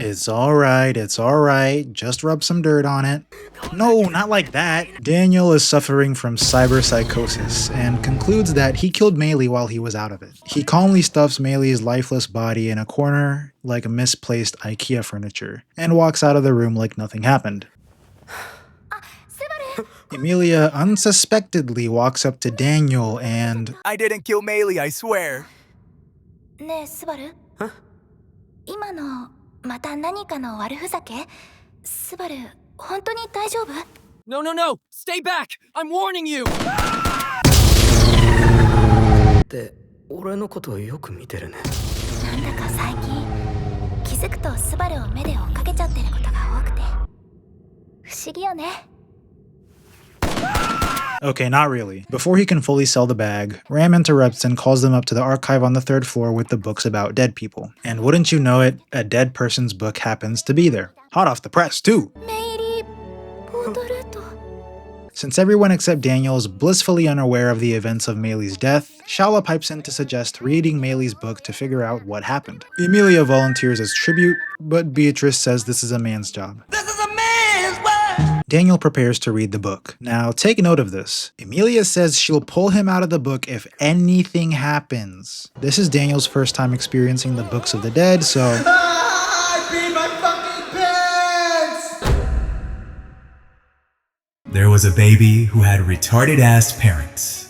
It's alright, just rub some dirt on it. No, not like that. Daniel is suffering from cyberpsychosis and concludes that he killed Meili while he was out of it. He calmly stuffs Meili's lifeless body in a corner like misplaced IKEA furniture and walks out of the room like nothing happened. Emilia unsuspectedly walks up to Daniel and... I didn't kill Meili, I swear. ねえ、スバル。今のまた何かの悪ふざけ？スバル、本当に大丈夫？ No, stay back! I'm warning you! って俺のことをよく見てるね。なんだか最近気づくとスバルを目で追っかけちゃってることが多くて不思議よね。Okay, not really. Before he can fully sell the bag, Ram interrupts and calls them up to the archive on the 3rd floor with the books about dead people. And wouldn't you know it, a dead person's book happens to be there. Hot off the press, too! メイリー・ボードルート。 Since everyone except Daniel is blissfully unaware of the events of Meili's death, Shala pipes in to suggest reading Meili's book to figure out what happened. Emilia volunteers as tribute, but Beatrice says this is a man's job. Daniel prepares to read the book. Now, take note of this. Emilia says she'll pull him out of the book if anything happens. This is Daniel's first time experiencing the books of the dead, so... I peed my fucking pants! There was a baby who had retarded-ass parents.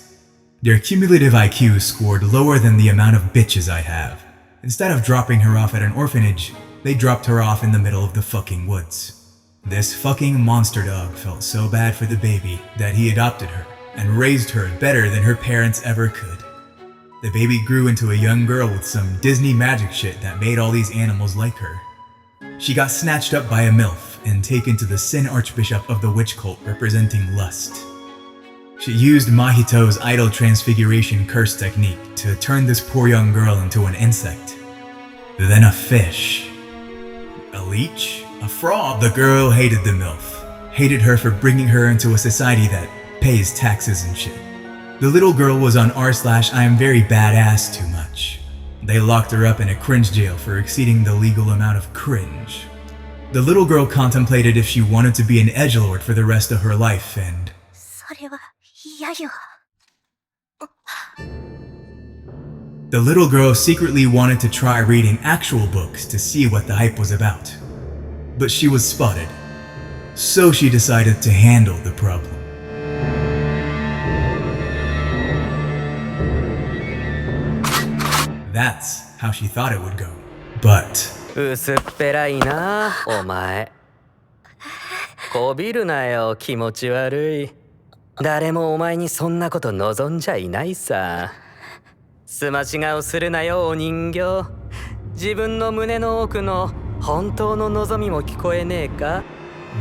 Their cumulative IQ scored lower than the amount of bitches I have. Instead of dropping her off at an orphanage, they dropped her off in the middle of the fucking woods. This fucking monster dog felt so bad for the baby that he adopted her and raised her better than her parents ever could. The baby grew into a young girl with some Disney magic shit that made all these animals like her. She got snatched up by a MILF and taken to the Sin Archbishop of the witch cult representing lust. She used Mahito's idol transfiguration curse technique to turn this poor young girl into an insect. Then a fish. A leech? A frog. The girl hated the MILF. Hated her for bringing her into a society that pays taxes and shit. The little girl was on r/I am very badass too much. They locked her up in a cringe jail for exceeding the legal amount of cringe. The little girl contemplated if she wanted to be an edgelord for the rest of her life and... それは嫌よ。 The little girl secretly wanted to try reading actual books to see what the hype was about. But she was spotted, so she decided to handle the problem. That's how she thought it would go. But... 薄っぺらいな、お前。こびるなよ、気持ち悪い。誰もお前にそんなこと望んじゃいないさ。すまし顔するなよ、お人形。自分の胸の奥の本当の望みも聞こえねえか?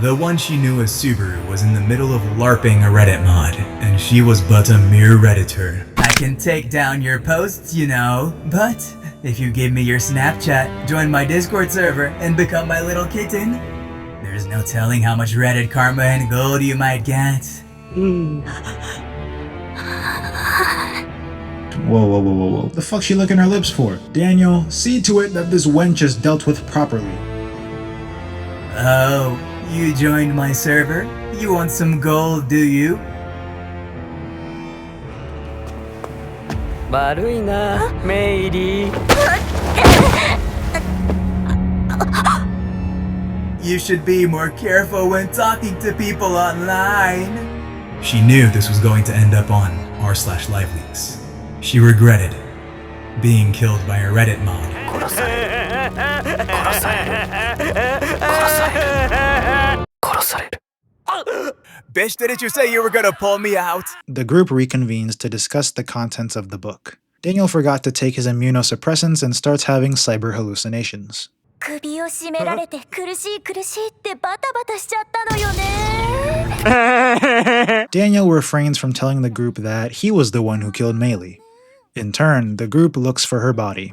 The one she knew as Subaru was in the middle of LARPing a Reddit mod, and she was but a mere Redditor. I can take down your posts, you know, but if you give me your Snapchat, join my Discord server, and become my little kitten, there's no telling how much Reddit karma and gold you might get. Whoa. The fuck's she licking her lips for? Daniel, see to it that this wench is dealt with properly. Oh, you joined my server? You want some gold, do you? 悪いな、メイリー。You should be more careful when talking to people online. She knew this was going to end up on r/LiveLeaks. She regretted being killed by a Reddit mod. Bitch, didn't you say you were gonna pull me out? The group reconvenes to discuss the contents of the book. Daniel forgot to take his immunosuppressants and starts having cyber hallucinations. 首を絞められて苦しいってバタバタしちゃったのよね。 Daniel refrains from telling the group that he was the one who killed Meili. In turn, the group looks for her body.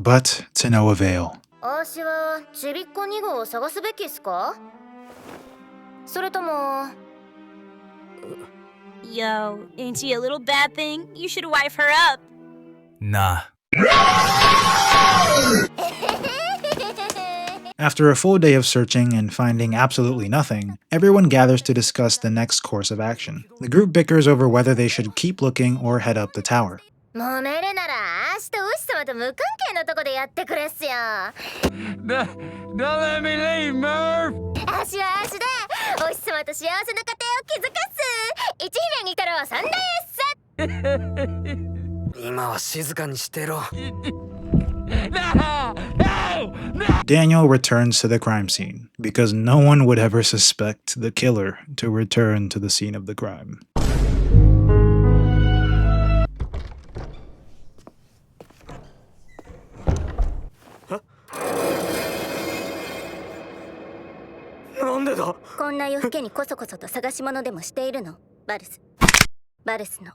But to no avail. あしはちびっこ2号を探すべきっすか？それとも Yo, ain't she a little bad thing? You should wife her up. Nah. After a full day of searching and finding absolutely nothing, everyone gathers to discuss the next course of action. The group bickers over whether they should keep looking or head up the tower. 揉めるなら明日ウシ様と無関係のとこでやってくれっすよ。 Don't let me leave, Murph! 足は足でウシ様と幸せな家庭を築かす一姫に太郎さんです。今は静かにしてろ。 Daniel returns to the crime scene, because no one would ever suspect the killer to return to the scene of the crime. Huh? こんな夜更けにこそこそと探し物でもしているの？バルスの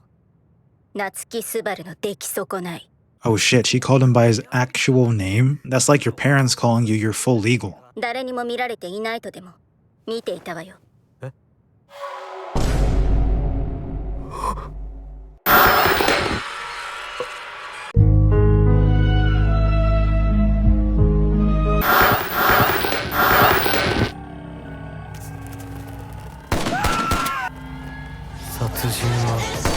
夏木スバルの出来損ない。 Oh shit, she called him by his actual name? That's like your parents calling you your full legal. 誰にも見られていないとでも見ていたわよ。殺人は